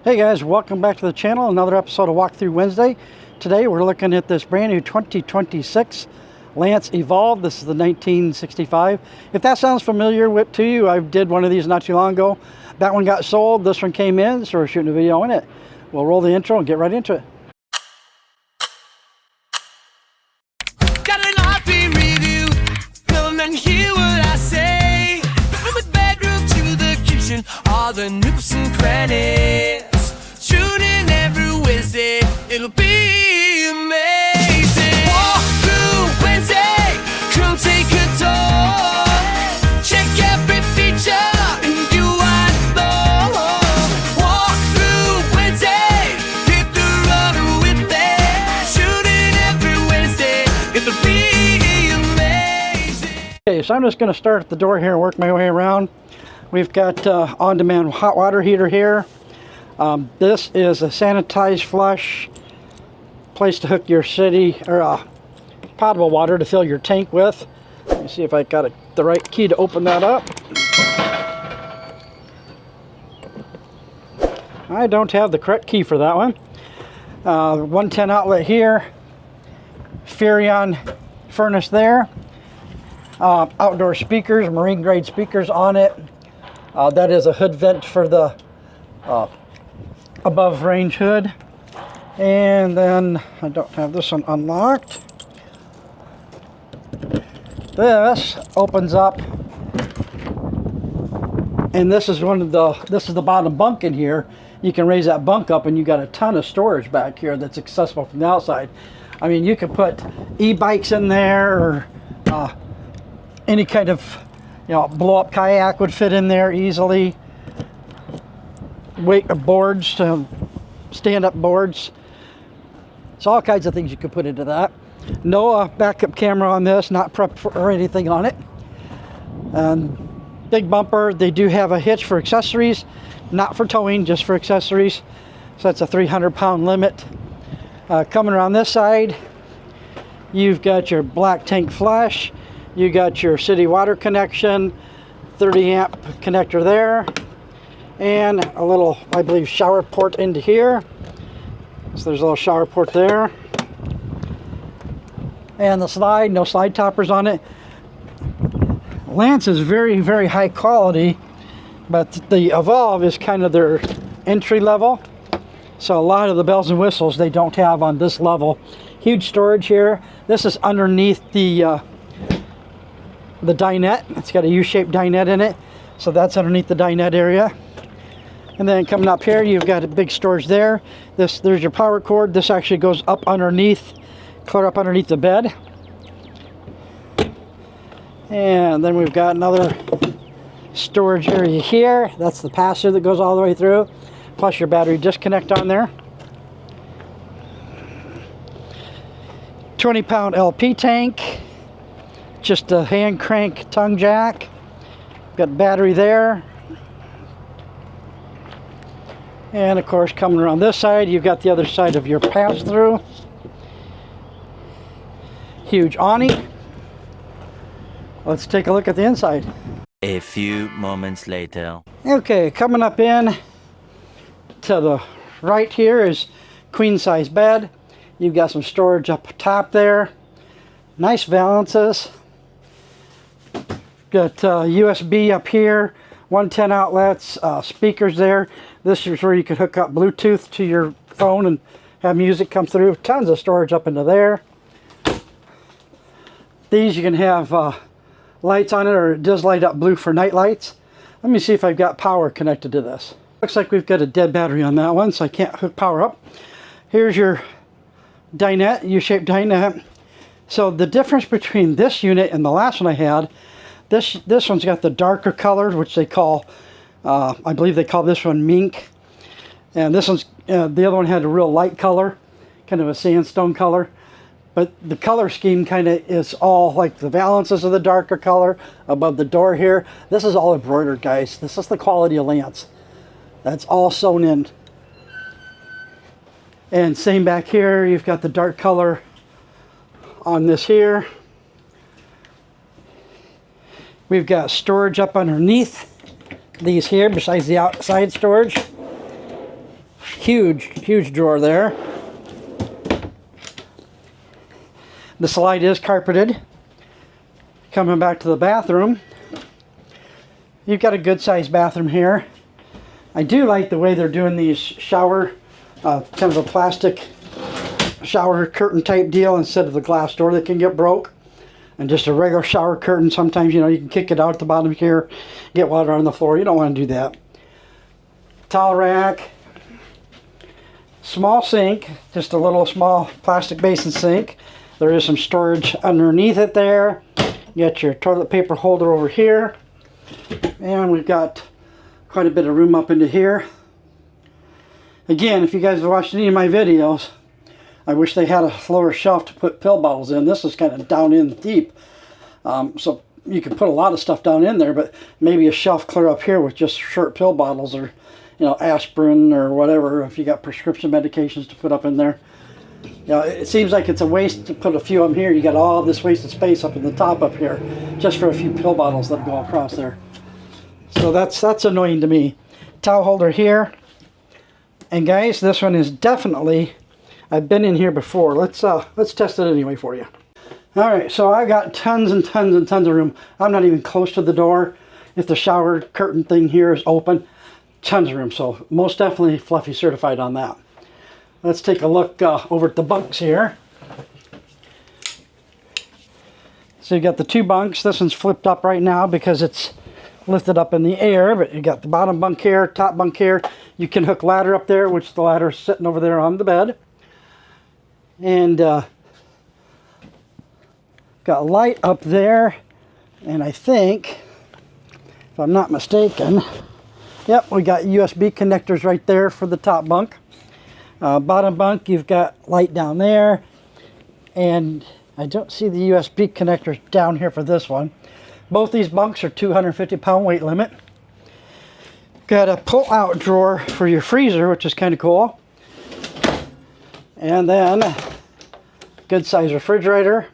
Hey guys, welcome back to the channel. Another episode of Walkthrough Wednesday. Today we're looking at this brand new 2026 Lance Evolve. This is the 1965. If that sounds familiar to you, I did one of these not too long ago. That one got sold, this one came in, so we're shooting a video on it. We'll roll the intro and get right into it. Got an RP review, come and hear what I say. From the bedroom to the kitchen, all the nooks and crannies. Tune in every Wednesday, it'll be amazing. Walk through Wednesday, come take a tour. Check every feature and you want more. Walk through Wednesday, hit the road with it. Tune in every Wednesday, it'll be amazing. Okay, so I'm just going to start at the door here and work my way around. We've got on-demand hot water heater here. This is a sanitized flush place to hook your city or potable water to fill your tank with. Let me see if I got the right key to open that up. I don't have the correct key for that one. 110 outlet here. Furrion furnace there. Outdoor speakers, marine grade speakers on it. That is a hood vent for the above range hood. And then I don't have this one unlocked. This opens up, and this is the bottom bunk in here. You can raise that bunk up and you got a ton of storage back here that's accessible from the outside. I mean, you could put e-bikes in there, or any kind of blow up kayak would fit in there easily. Weight of boards, stand up boards. So all kinds of things you could put into that. No backup camera on this, not prep or anything on it. Big bumper. They do have a hitch for accessories, not for towing, just for accessories. So that's a 300-pound limit. Coming around this side, you've got your black tank flush. You got your city water connection, 30 amp connector there, and a little, I believe, shower port into here. So there's a little shower port there. And the slide, no slide toppers on it. Lance is very, very high quality, but the Evolve is kind of their entry level. So a lot of the bells and whistles they don't have on this level. Huge storage here. This is underneath the dinette. It's got a U-shaped dinette in it, so that's underneath the dinette area. And then coming up here, you've got a big storage there. There's your power cord. This actually goes up underneath, clear up underneath the bed. And then we've got another storage area here. That's the pass-through that goes all the way through, plus your battery disconnect on there. 20-pound LP tank. Just a hand crank tongue jack. Got battery there. And of course, coming around this side, you've got the other side of your pass-through. Huge awning. Let's take a look at the inside. A few moments later. Okay, coming up in to the right here is queen size bed. You've got some storage up top there. Nice valances. Got USB up here, 110 outlets, speakers there. This is where you could hook up Bluetooth to your phone and have music come through. Tons of storage up into there. These you can have lights on it, or it does light up blue for night lights. Let me see if I've got power connected to this. Looks like we've got a dead battery on that one, so I can't hook power up. Here's your dinette, U-shaped dinette. So the difference between this unit and the last one I had, this one's got the darker colors, which they call, I believe they call this one mink. And this one's, the other one had a real light color, kind of a sandstone color. But the color scheme kind of is all like the valances of the darker color above the door here. This is all embroidered, guys. This is the quality of Lance. That's all sewn in. And same back here, you've got the dark color on this here. We've got storage up underneath these here, besides the outside storage. Huge drawer there. The slide is carpeted. Coming back to the bathroom, you've got a good sized bathroom here. I do like the way they're doing these shower, kind of a plastic shower curtain type deal instead of the glass door that can get broke. And just a regular shower curtain, sometimes, you know, you can kick it out at the bottom here, get water on the floor. You don't want to do that. Towel rack, small sink, just a little small plastic basin sink. There is some storage underneath it there. You got your toilet paper holder over here. And we've got quite a bit of room up into here. Again, if you guys have watched any of my videos, I wish they had a lower shelf to put pill bottles in. This is kind of down in deep. So you could put a lot of stuff down in there, but maybe a shelf clear up here with just short pill bottles or, you know, aspirin or whatever, if you got prescription medications to put up in there. You know, it seems like it's a waste to put a few of them here. You got all this wasted space up in the top up here just for a few pill bottles that go across there. So that's annoying to me. Towel holder here. And guys, this one is definitely, I've been in here before. Let's test it anyway for you. All right, so I got tons and tons and tons of room. I'm not even close to the door. If the shower curtain thing here is open, tons of room. So most definitely Fluffy certified on that. Let's take a look over at the bunks here. So you got the two bunks. This one's flipped up right now because it's lifted up in the air, but you got the bottom bunk here, top bunk here. You can hook ladder up there, which the ladder is sitting over there on the bed. And got light up there, and I think, if I'm not mistaken, yep, we got USB connectors right there for the top bunk. Bottom bunk, you've got light down there, and I don't see the USB connectors down here for this one. Both these bunks are 250-pound weight limit. Got a pull-out drawer for your freezer, which is kind of cool. And then, good size refrigerator.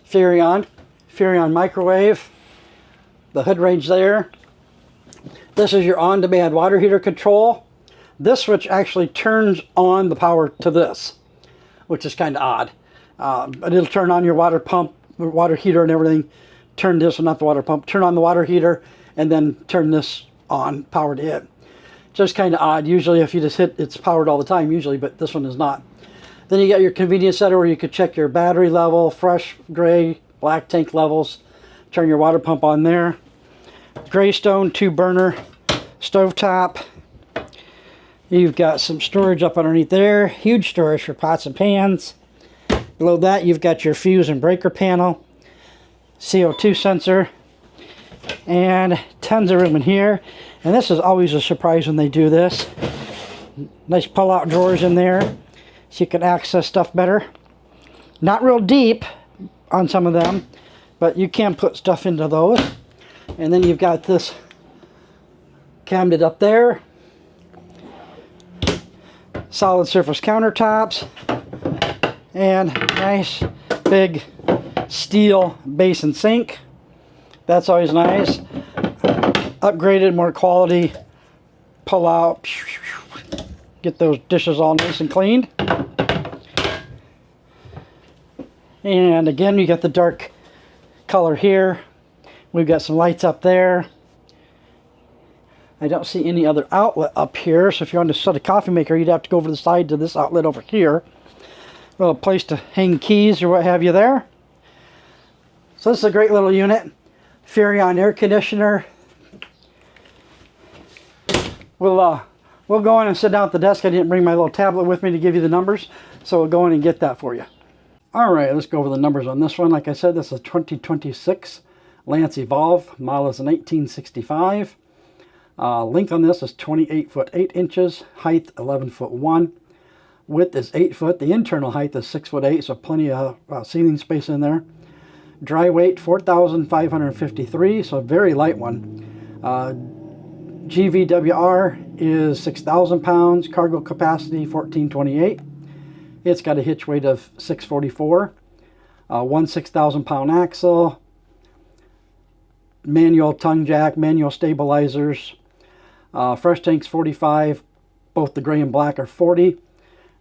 Furrion microwave. The hood range there. This is your on-demand water heater control. This switch actually turns on the power to this, which is kind of odd. But it'll turn on your water pump, water heater and everything. Turn this, not the water pump, turn on the water heater and then turn this on, power to it. Just kind of odd. Usually if you just hit, it's powered all the time usually, but this one is not. Then you got your convenience center where you could check your battery level, fresh, gray, black tank levels. Turn your water pump on there. Greystone 2-burner stovetop. You've got some storage up underneath there. Huge storage for pots and pans. Below that you've got your fuse and breaker panel. CO2 sensor. And tons of room in here. And this is always a surprise when they do this. Nice pull-out drawers in there so you can access stuff better. Not real deep on some of them, but you can put stuff into those. And then you've got this cabinet up there. Solid surface countertops. And nice big steel basin sink. That's always nice. Upgraded, more quality. Pull out. Get those dishes all nice and cleaned. And again, you got the dark color here. We've got some lights up there. I don't see any other outlet up here, so if you want to set a coffee maker, you'd have to go over the side to this outlet over here. A little place to hang keys or what have you there. So this is a great little unit. Furrion air conditioner. We'll go in and sit down at the desk. I didn't bring my little tablet with me to give you the numbers, so we'll go in and get that for you. All right, let's go over the numbers on this one. Like I said, this is a 2026 Lance Evolve. Model is a 1965. Length on this is 28 foot 8 inches. Height 11 foot 1. Width is 8 foot. The internal height is 6 foot 8, so plenty of ceiling space in there. Dry weight 4,553, so a very light one. GVWR is 6,000 pounds. Cargo capacity 1,428. It's got a hitch weight of 644. One 6,000 pound axle. Manual tongue jack, manual stabilizers. Fresh tank's 45. Both the gray and black are 40.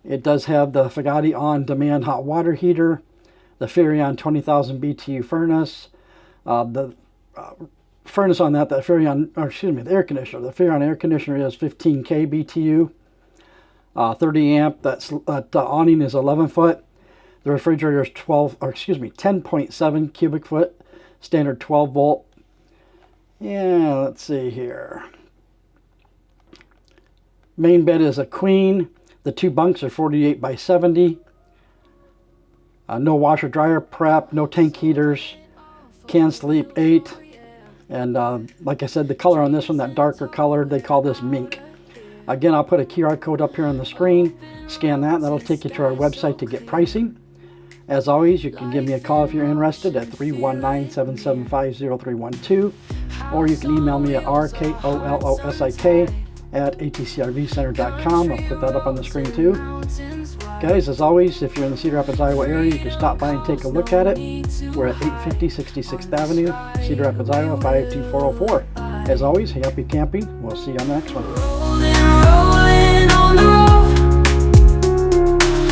It does have the Fagati on-demand hot water heater, the Furrion 20,000 BTU furnace, the furnace on that, the Furrion, or excuse me, the air conditioner. The Furrion air conditioner is 15K BTU, 30 amp. That awning is 11 foot. The refrigerator is 10.7 cubic foot, standard 12 volt. Yeah, let's see here. Main bed is a queen. The 2 bunks are 48 by 70. No washer dryer prep, no tank heaters, can sleep 8. And like I said, the color on this one, that darker color, they call this mink. Again, I'll put a QR code up here on the screen. Scan that, and that'll take you to our website to get pricing. As always, you can give me a call if you're interested at 319-775-0312, or you can email me at rkolosik@atcrvcenter.com. I'll put that up on the screen too. Guys, as always, if you're in the Cedar Rapids, Iowa area, you can stop by and take a look at it. We're at 850 66th Avenue, Cedar Rapids, Iowa, 52404. As always, happy camping. We'll see you on the next one. Rolling on the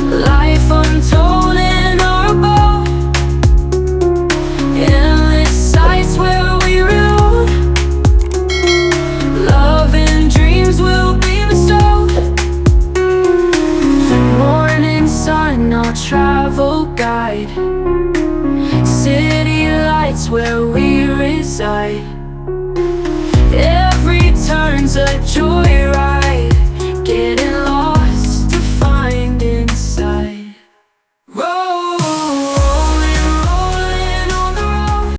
road, life untold.